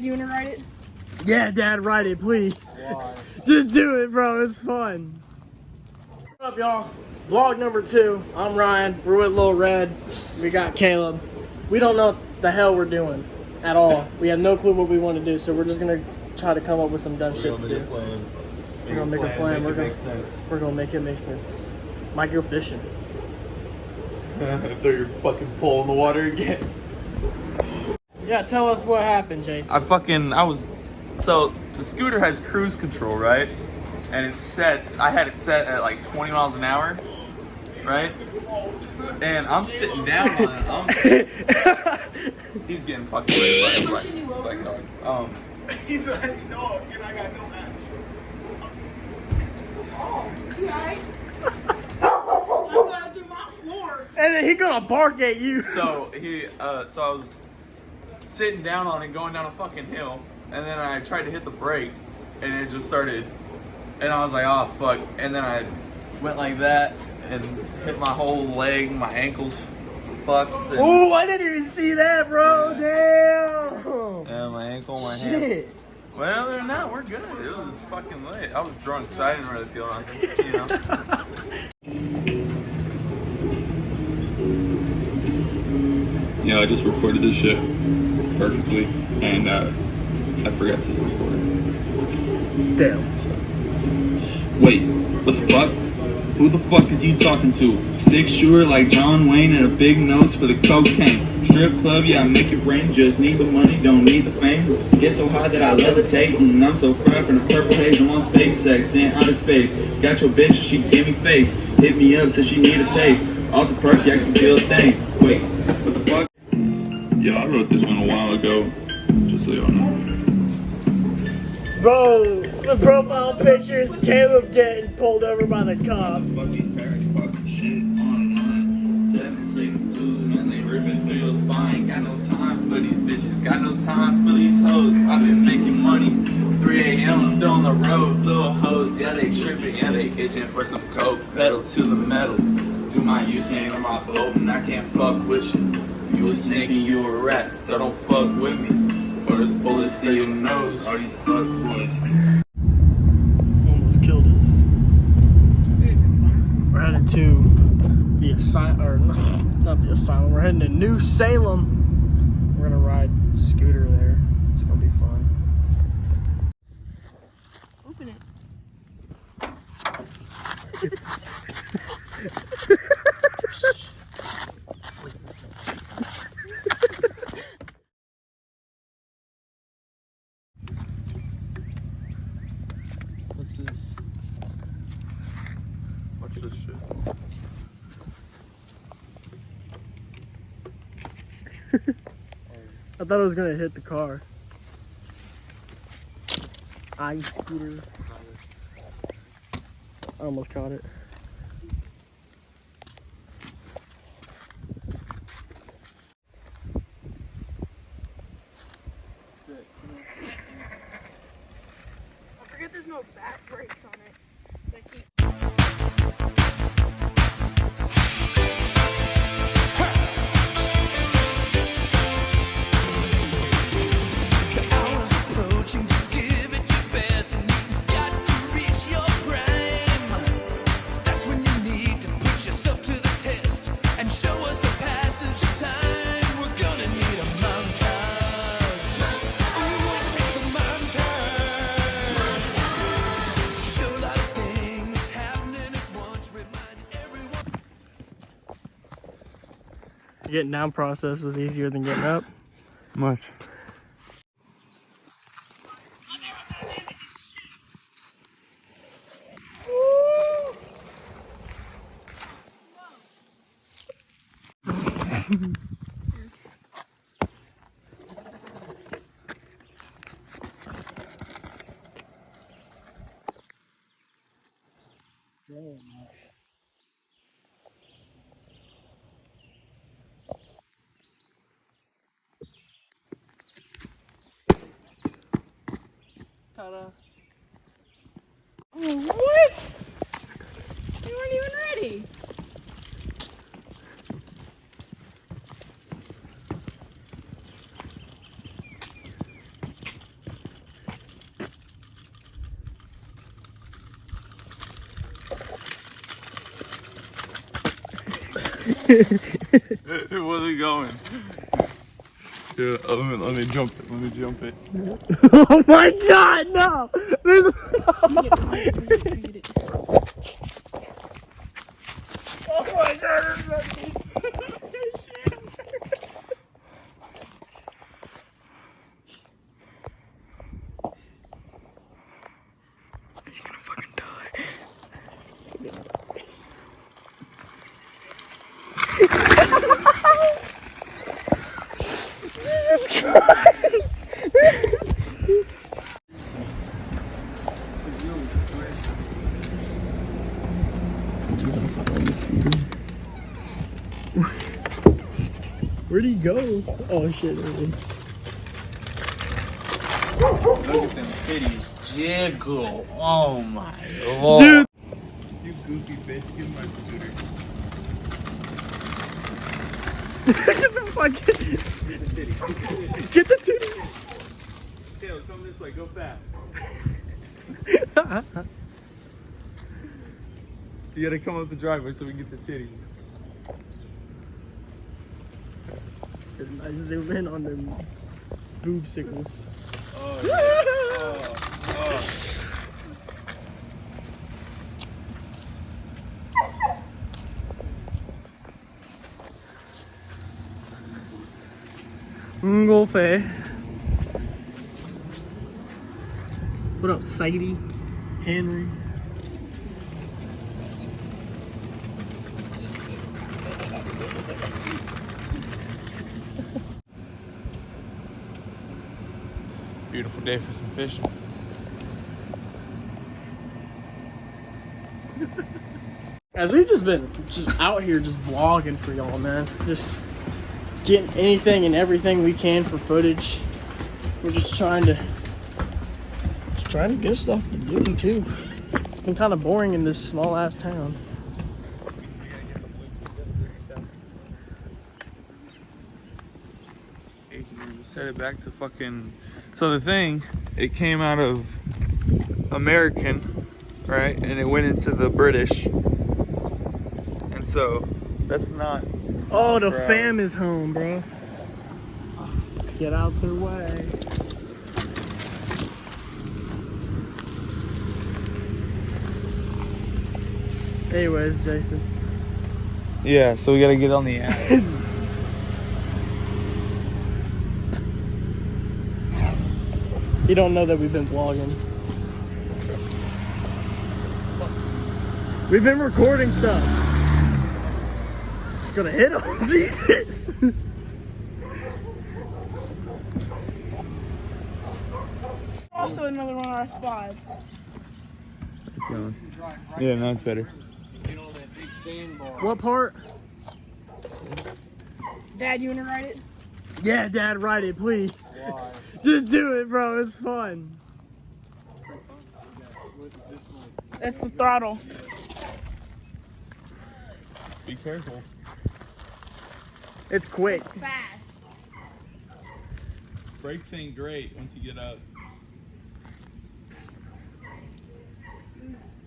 Dad, you wanna ride it? Yeah, Dad, ride it, please. Why? Just do it, bro. It's fun. What's up, y'all? Vlog number 2. I'm Ryan. We're with Lil Red. We got Caleb. We don't know what the hell we're doing at all. We have no clue what we want to do, so we're just gonna try to come up with some dumb shit to do. We're gonna make a plan. We're gonna make it make sense. Might go fishing. Throw your fucking pole in the water again. Yeah, tell us what happened, Jason. So the scooter has cruise control, right? And it sets, I had it set at like 20 miles an hour, right? And I'm sitting down on it. He's getting fucking raped by a black dog. He's a heavy dog, and I got no action. Oh, you alright? I'm going through my floor. And then he gonna bark at you. So I was sitting down on it, going down a fucking hill, and then I tried to hit the brake, and it just started, and I was like, oh fuck, and then I went like that, and hit my whole leg, my ankles fucked. Oh, I didn't even see that, bro. Yeah. Damn. Yeah, my ankle, my Shit. hand. Well, other than that, we're good. It was fucking late. I was drunk, so I didn't really feel nothing, you know. Yeah, I just recorded this shit perfectly, and I forgot to record it. Damn. So. Wait, what the fuck? Who the fuck is you talking to? 6 shooter like John Wayne and a big nose for the cocaine. Strip club, yeah, I make it rain. Just need the money, don't need the fame. Get so high that I levitate, and I'm so fried from the purple haze. I'm on space sex in outer space. Got your bitch, she give me face. Hit me up, said she need a taste. Off the perk, yeah, I can feel a thing. Wait, what the fuck? Yeah, I wrote this one a while ago, just so y'all know. Bro, the profile picture is Caleb getting pulled over by the cops. Fucking parrot, fucking shit, on 762s, man, they ripping through your spine. Got no time for these bitches, got no time for these hoes. I've been making money, 3 a.m., still on the road. Little hoes, yeah, they tripping, yeah, they itching for some coke. Pedal to the metal, do my Usain on my boat, and I can't fuck with you. You a snake and you a rat, so don't fuck with me. Or there's bullets in your nose. All these fuck boys. Almost killed us. We're headed to the asylum, or not the asylum. We're heading to New Salem. We're gonna ride scooter there. It's gonna be fun. Open it. What's this? Watch this shit. I thought it was gonna hit the car. Scooter. I almost caught it. I forget there's no back brakes on it. That keep- Getting down process was easier than getting up. Much. Ta-da. Oh, what? You weren't even ready. It wasn't going. Yeah, let me jump it. Let me jump it. Oh my god, no! There's Oh my god, there's monkeys. Shit. You're gonna fucking die. Jesus Christ! He's also on the scooter. Where'd he go? Oh shit, there he is. Look at them titties jiggle. Oh my lord. Dude! You goofy bitch, give me my scooter. Get the fucking... Get the titties! Taylor, come this way, go fast. You gotta come up the driveway so we can get the titties. I zoom in on them boob signals. Oh, yeah. Oh. Ngolfe. What up, Sadie? Henry? Beautiful day for some fishing. As we've just been out here just vlogging for y'all, man. Just getting anything and everything we can for footage. We're just trying to get stuff to do too. It's been kind of boring in this small ass town. Set it back to fucking. So the thing, it came out of American, right? And it went into the British. And so that's not. Oh, the bro. fam is home, bro. Get out their way. Anyways, Jason. Yeah, so we gotta get on the app. You don't know that we've been vlogging. We've been recording stuff. Gonna hit him, Jesus. Also another one of our spots. It's going. Yeah, now it's better. What part? Dad, you wanna ride it? Yeah, Dad, ride it, please. Just do it, bro. It's fun. That's the throttle. Be careful. It's quick. It's fast. Brakes ain't great once you get up. It's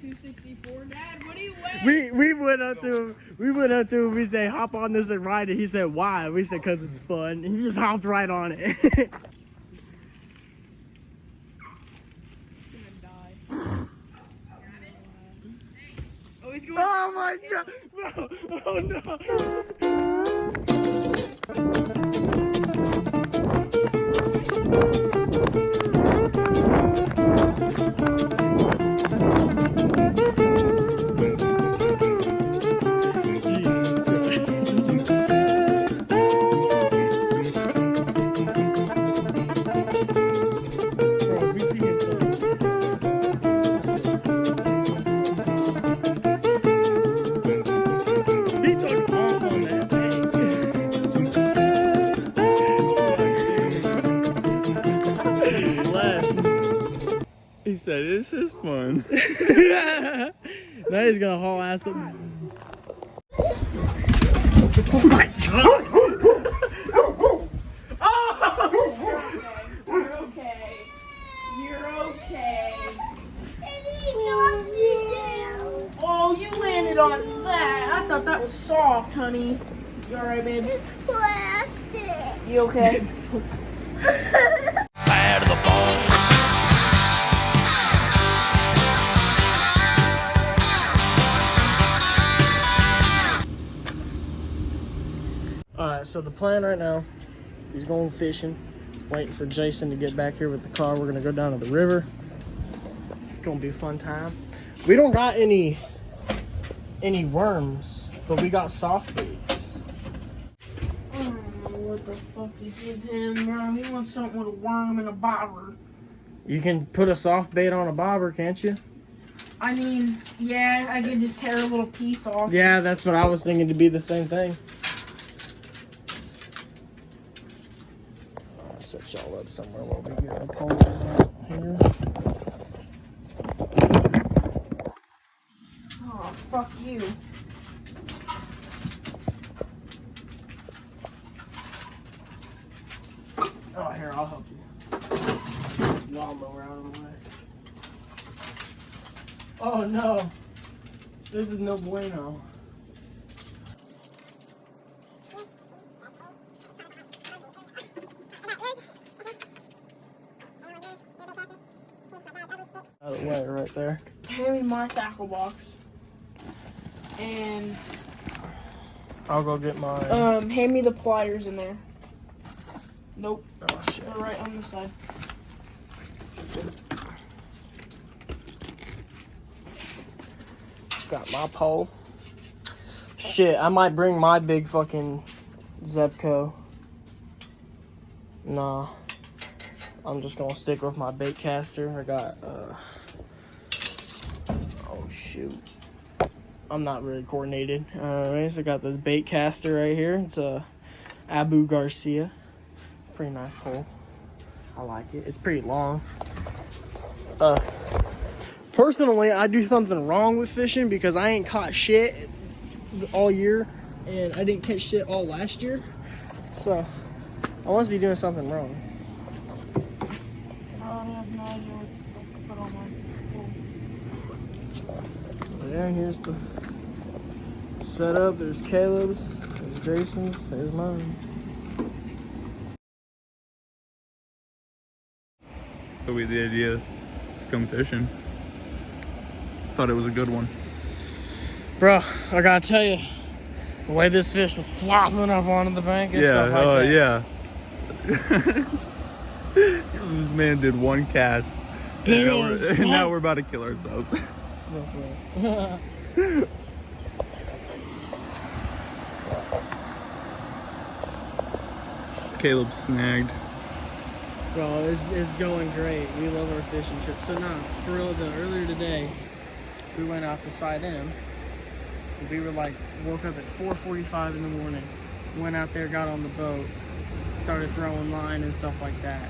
264. Dad, what do you weigh? We went up to him. We said, hop on this and ride it. He said, why? We said, because it's fun. And he just hopped right on it. Oh, he's going. Oh my god, bro! Oh no! He said, this is fun. Now he's gonna haul ass up. Oh my god! You're okay. You're okay. And he knocked me down. Oh, you landed on that. I thought that was soft, honey. You alright, babe? It's plastic. You okay? Bad to the bone. Alright, so the plan right now, he's going fishing, waiting for Jason to get back here with the car. We're gonna go down to the river. It's gonna be a fun time. We don't got any worms, but we got soft baits. I don't know what the fuck to give him, bro. He wants something with a worm and a bobber. You can put a soft bait on a bobber, can't you? I mean, yeah, I could just tear a little piece off. Yeah, that's what I was thinking, to be the same thing. I'll set y'all up somewhere while we get our poles out here. Oh, fuck you. Oh, here, I'll help you. Lawnmower out of the way. Oh no, this is no bueno. Out of the way, right there. Hand me my tackle box. And, I'll go get mine. hand me the pliers in there. Nope. Oh shit. They're right on the side. Got my pole. Shit, I might bring my big fucking Zebco. Nah. I'm just gonna stick with my bait caster. I got, oh shoot. I'm not really coordinated. Anyways, I got this bait caster right here. It's a Abu Garcia. Pretty nice pole. I like it. It's pretty long. Personally, I do something wrong with fishing because I ain't caught shit all year, and I didn't catch shit all last year. So, I must be doing something wrong. I have no idea what the fuck to put on my Yeah, here's the setup. There's Caleb's, there's Jason's, there's mine. So we had the idea to come fishing. Thought it was a good one. Bro, I gotta tell you, the way this fish was flopping up onto the bank and stuff like that. Yeah. This man did one cast. Big and old slump. now we're about to kill ourselves. Caleb snagged. Bro, it's going great. We love our fishing trip. So now, for real though, earlier today, we went out to Side M. We were like, woke up at 4:45 in the morning, went out there, got on the boat, started throwing line and stuff like that.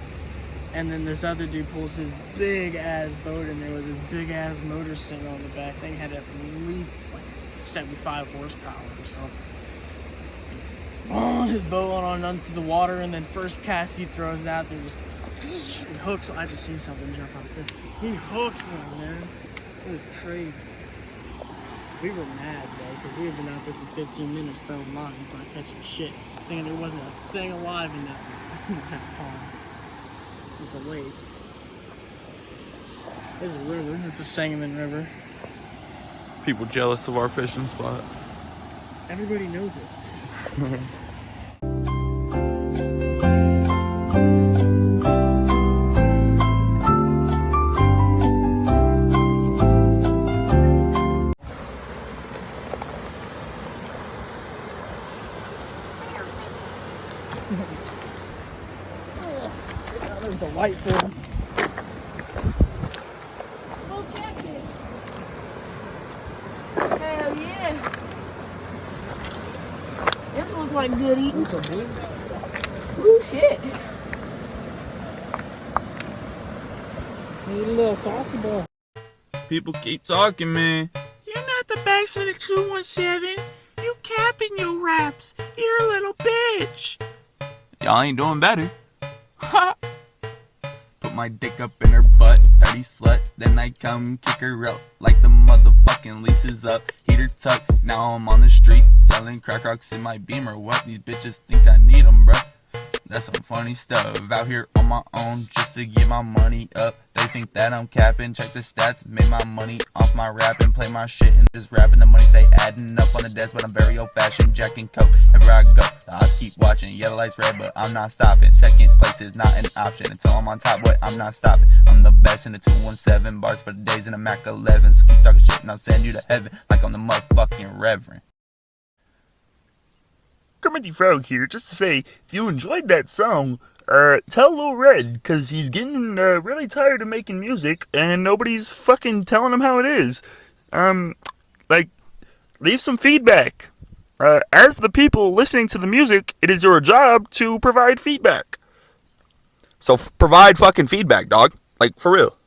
And then this other dude pulls his big ass boat in there with his big ass motor sink on the back. Thing had at least like 75 horsepower or something. Oh, his boat went on onto the water, and then first cast he throws it out there, just it hooks. I just see something jump out there. He hooks one, man. It was crazy. We were mad though, because we had been out there for 15 minutes throwing lines, not catching shit, thinking there wasn't a thing alive in that pond. It's a lake. There's a river. It's the Sangamon River. People jealous of our fishing spot. Everybody knows it. There's the white fin. Oh, catfish. Hell yeah. This looks like good eating. There's a blue. Ooh, shit. Need a little saucy ball. People keep talking, man. You're not the backs of the 217. You capping your raps. You're a little bitch. Y'all ain't doing better. Ha! Put put my dick up in her butt, dirty slut. Then I come kick her out like the motherfucking lease is up. Heat her tuck, now I'm on the street selling crack rocks in my Beamer. What, these bitches think I need them, bruh? That's some funny stuff. Out here on my own just to get my money up. They think that I'm capping. Check the stats. Made my money off my rapping. Play my shit and just rapping. The money stay adding up on the desk, but I'm very old fashioned. Jack and Coke. Everywhere I go, I keep watching. Yellow lights red, but I'm not stopping. Second place is not an option until I'm on top, but I'm not stopping. I'm the best in the 217. Bars for the days in the Mac 11. So keep talking shit and I'll send you to heaven like I'm the motherfucking Reverend. Kermit Frog here, just to say, if you enjoyed that song, tell Lil Red, cause he's getting really tired of making music, and nobody's fucking telling him how it is. Leave some feedback. As the people listening to the music, it is your job to provide feedback. So provide fucking feedback, dog. Like, for real.